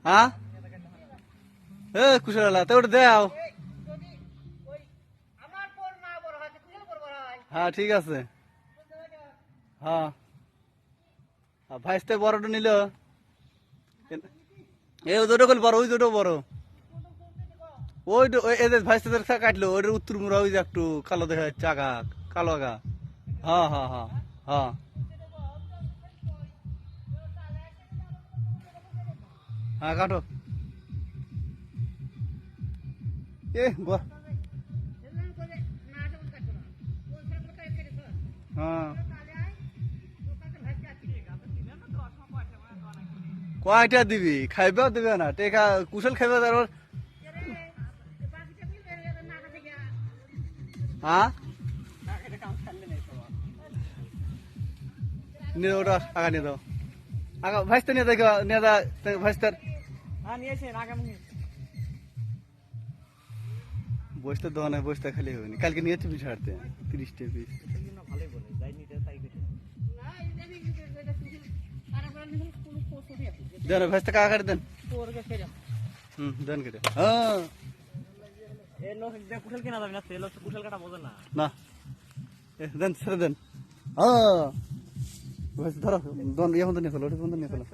হ্যাঁ কুশালা তো ওটা দেও। হ্যাঁ ঠিক আছে। হ্যাঁ ভাইস্তে বড়টা নিল এই দুটো কল বড় ওই দুটো বড় ওই এদের ভাইস্তে কাটলো ওইটার উত্তর মুড়া ওই যে একটু কালো দেখা যাচ্ছে আগা কালো আগা। হ্যাঁ হ্যাঁ হ্যাঁ হ্যাঁ হ্যাঁ কাটো এ হ্যাঁ কয়টা দিবি খাইবেও দিবে না টেকা কুশল খাইবে তারপর। হ্যাঁ নিয়ে ওটা আগা নিয়ে দাও আগা ভাইস্তে নিয়ে দেখো নিয়ে দা ভাইস্তার বসতে দোকানে বসতে খালি হবে না কালকে নিয়ে যাচ্ছি ছাড়তে 30টা পিস দেন ভাইস্তে কাকা কাটে দেন দেন কেটে হ্যাঁ কুশল কেনা যাবে না তেল কুশল কাটা বোঝে না না দেন ছেড়ে দেন হ্যাঁ ধরো দন ইয়ে বন্ধ নিয়ে চলো ওটা বন্ধ নিয়ে চলো।